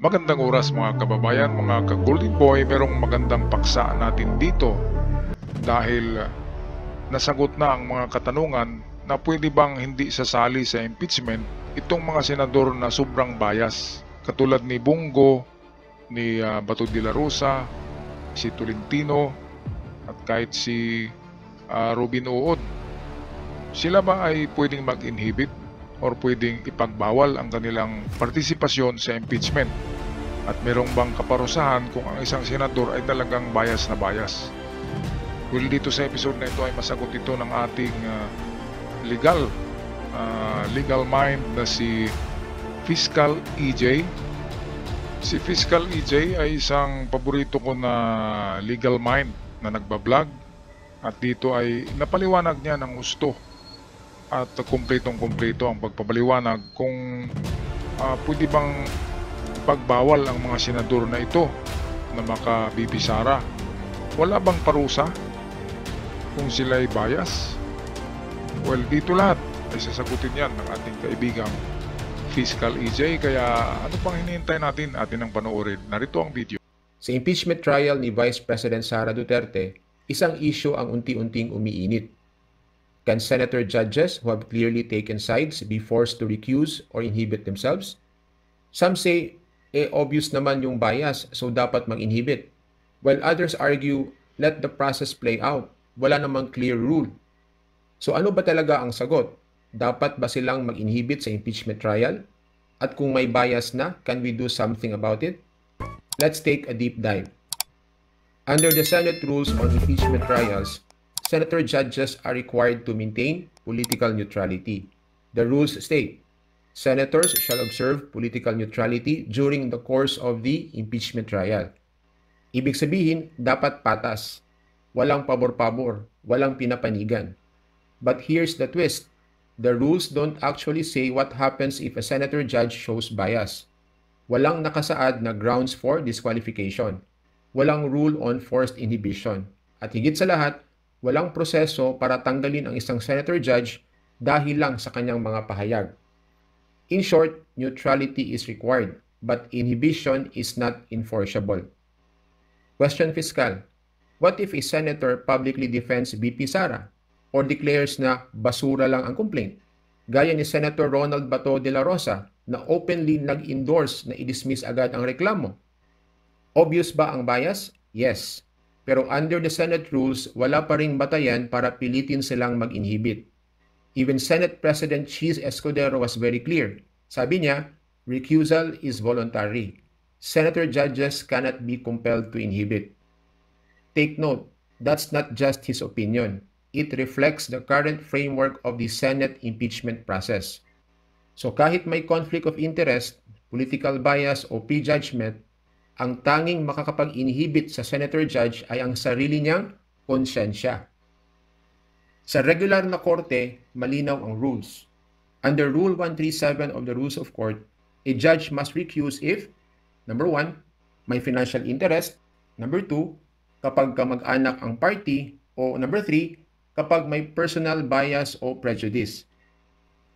Magandang oras mga kababayan, mga ka-Golden Boy, merong magandang paksa natin dito dahil nasagot na ang mga katanungan na pwede bang hindi sasali sa impeachment itong mga senador na sobrang bias katulad ni Bongo, ni Bato de la Rosa, si Tolentino at kahit si Robin Uod. Sila ba ay pwedeng mag-inhibit or pwedeng ipagbawal ang kanilang partisipasyon sa impeachment? At merong bang kaparusahan kung ang isang senador ay talagang bias na bias? Well, dito sa episode na ito ay masagot ito ng ating legal mind na si Fiscal EJ. Si Fiscal EJ ay isang paborito ko na legal mind na nagbablog at dito ay napaliwanag niya ng gusto at kumpletong-kumpleto ang pagpapaliwanag kung pwede bang pagbawal ang mga senador na ito na makabibisara. Wala bang parusa kung sila ay bias? Well, dito lahat ay sasagutin yan ng ating kaibigang Fiscal EJ. Kaya ano pang hinihintay natin? Atin ang panoorin. Narito ang video. Sa impeachment trial ni Vice President Sara Duterte, isang issue ang unti-unting umiinit. Can senator judges who have clearly taken sides be forced to recuse or inhibit themselves? Some say, obvious naman yung bias, so dapat mag-inhibit. While others argue, let the process play out. Wala namang clear rule. So ano ba talaga ang sagot? Dapat ba silang mag-inhibit sa impeachment trial? At kung may bias na, can we do something about it? Let's take a deep dive. Under the Senate rules on impeachment trials, senator judges are required to maintain political neutrality. The rules state, senators shall observe political neutrality during the course of the impeachment trial. Ibig sabihin, dapat patas. Walang pabor-pabor, walang pinapanigan. But here's the twist. The rules don't actually say what happens if a senator judge shows bias. Walang nakasaad na grounds for disqualification. Walang rule on forced inhibition. At higit sa lahat, walang proseso para tanggalin ang isang senator judge dahil lang sa kanyang mga pahayag. In short, neutrality is required, but inhibition is not enforceable. Question Fiscal. What if a senator publicly defends BP Sara or declares na basura lang ang complaint? Gaya ni Senator Ronald Bato de la Rosa na openly nag-endorse na i-dismiss agad ang reklamo. Obvious ba ang bias? Yes. Pero under the Senate rules, wala pa ring batayan para pilitin silang mag-inhibit. Even Senate President Cheese Escudero was very clear. Sabi niya, recusal is voluntary. Senator judges cannot be compelled to inhibit. Take note, that's not just his opinion. It reflects the current framework of the Senate impeachment process. So kahit may conflict of interest, political bias o prejudgment, ang tanging makakapag-inhibit sa senator judge ay ang sarili niyang konsensya. Sa regular na korte, malinaw ang rules. Under Rule 137 of the Rules of Court, a judge must recuse if, number 1, may financial interest, number 2, kapag kamag-anak ang party, o number 3, kapag may personal bias o prejudice.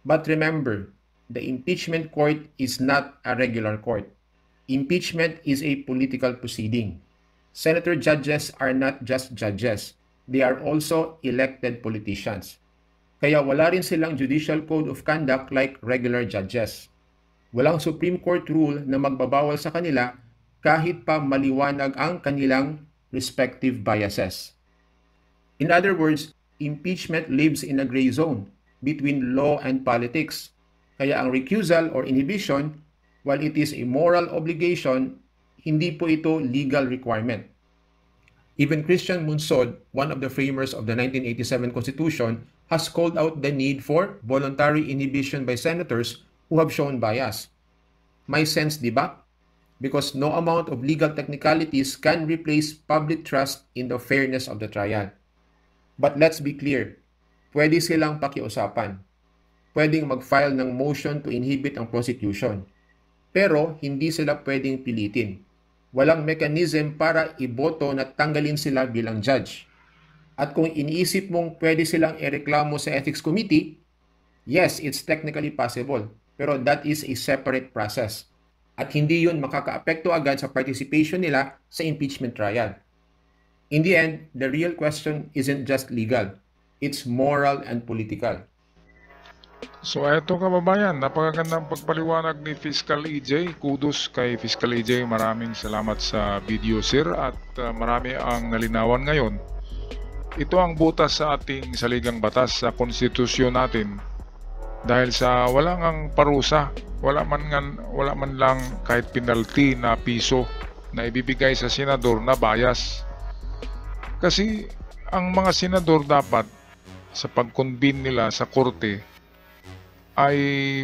But remember, the impeachment court is not a regular court. Impeachment is a political proceeding. Senator judges are not just judges. They are also elected politicians. Kaya wala rin silang judicial code of conduct like regular judges. Walang Supreme Court rule na magbabawal sa kanila kahit pa maliwanag ang kanilang respective biases. In other words, impeachment lives in a gray zone between law and politics. Kaya ang recusal or inhibition, while it is a moral obligation, hindi po ito legal requirement. Even Christian Munsod, one of the framers of the 1987 Constitution, has called out the need for voluntary inhibition by senators who have shown bias. May sense, di ba? Because no amount of legal technicalities can replace public trust in the fairness of the trial. But let's be clear, pwede silang pakiusapan. Pwedeng mag-file ng motion to inhibit ang prosecution. Pero hindi sila pwedeng pilitin. Walang mechanism para iboto na tanggalin sila bilang judge. At kung iniisip mong pwede silang ireklamo sa Ethics Committee, yes, it's technically possible. Pero that is a separate process. at hindi yun makakaapekto agad sa participation nila sa impeachment trial. In the end, the real question isn't just legal, it's moral and political. So eto kababayan, napakagandang pagpaliwanag ni Fiscal EJ. Kudos kay Fiscal EJ. Maraming salamat sa video sir at marami ang nalinawan ngayon. Ito ang butas sa ating saligang batas sa konstitusyon natin. Dahil sa walang ang parusa, wala man lang kahit penalty na piso na ibibigay sa senador na bias. Kasi ang mga senador dapat sa pag-convene nila sa korte ay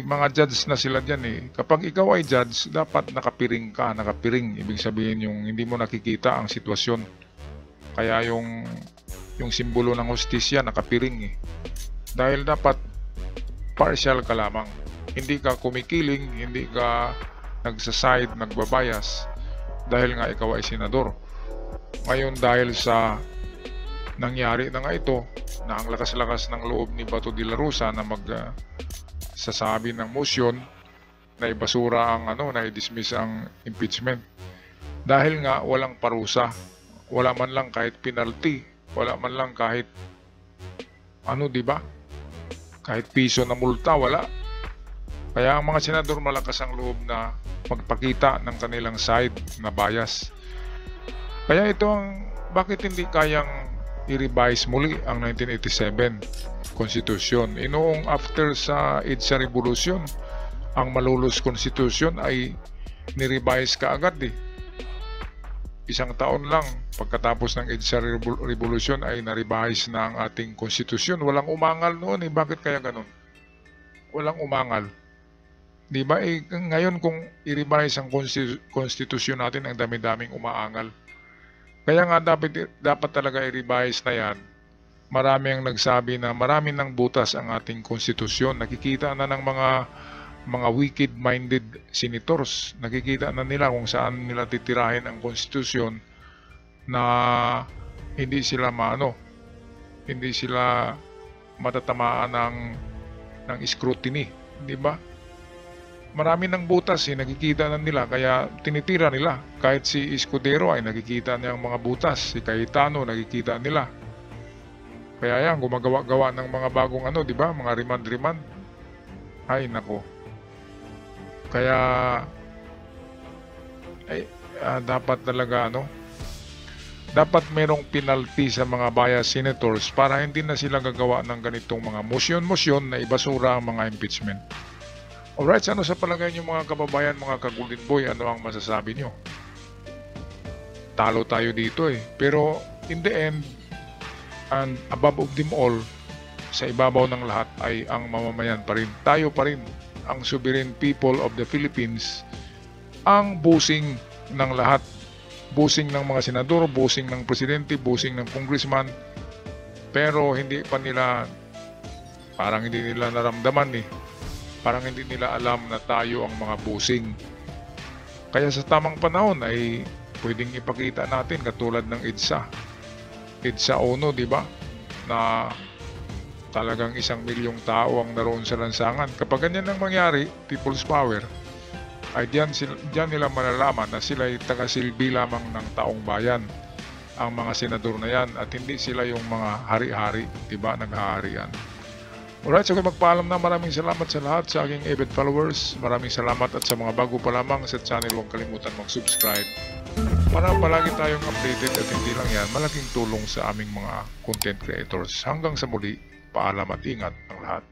mga judge na sila dyan eh. Kapag ikaw ay judge, dapat nakapiring ka, nakapiring. Ibig sabihin yung hindi mo nakikita ang sitwasyon. Kaya yung simbolo ng hustisya, nakapiring eh. Dahil dapat partial ka lamang. Hindi ka kumikiling, hindi ka nagsaside, nagbabayas. Dahil nga ikaw ay senador. Ngayon dahil sa nangyari na nga ito, na ang lakas-lakas ng loob ni Bato de la Rosa na sasabi ng motion na ibasura ang na i-dismiss ang impeachment dahil nga walang parusa, wala man lang kahit penalty, wala man lang kahit di ba, kahit piso na multa, wala. Kaya ang mga senador malakas ang loob na magpakita ng kanilang side na bias. Kaya ito ang bakit hindi kayang i-revise muli ang 1987 Constitution. Noong after sa EDSA Revolution, ang Malolos Constitution ay ni-revise kaagad eh. Isang taon lang pagkatapos ng EDSA Revolution ay na-revise na ang ating Constitution. Walang umangal noon eh. Bakit kaya ganun? Walang umangal. Di ba ngayon kung i-revise ang Constitution natin, ang dami-daming umaangal. Kaya nga dapat talaga i-revise na yan. Marami ang nagsabi na marami ng butas ang ating konstitusyon. Nakikita na ng mga wicked-minded senators. Nakikita na nila kung saan nila titirahin ang konstitusyon na hindi sila hindi sila matatamaan ng scrutiny, di ba? Marami ng butas nakikita na nila kaya tinitira nila. Kahit si Escudero ay nakikita niya ang mga butas, si Cayetano nakikita nila. Kaya yan, gumagawa-gawa ng mga bagong di ba? Mga remand-remand. Ay, nako. Kaya, dapat talaga, dapat merong penalty sa mga bias senators para hindi na sila gagawa ng ganitong mga motion na ibasura ang mga impeachment. Alright, ano sa palagay niyo mga kababayan, mga ka-Golden Boy, ano ang masasabi niyo? Talo tayo dito eh. Pero, in the end, and above of them all, sa ibabaw ng lahat ay ang mamamayan pa rin. Tayo pa rin, ang sovereign people of the Philippines, ang busing ng lahat. Busing ng mga senador, busing ng presidente, busing ng congressman. Pero hindi pa nila, parang hindi nila naramdaman eh. Parang hindi nila alam na tayo ang mga busing. Kaya sa tamang panahon ay pwedeng ipakita natin katulad ng EDSA. EDSA ONO, di ba? Na talagang 1 milyong tao ang naroon sa lansangan. Kapag ganyan ang mangyari, people's power, ay diyan nila malalaman na sila ay tagasilbi lamang ng taong bayan. Ang mga senador na yan at hindi sila yung mga hari-hari, di ba? Naghaharian. Alright, so magpaalam na. Maraming salamat sa lahat sa aking avid followers. Maraming salamat at sa mga bago pa lamang sa channel, huwag kalimutan mag-subscribe para palagi tayong updated at hindi lang yan, malaking tulong sa aming mga content creators. Hanggang sa muli, paalam at ingat ang lahat.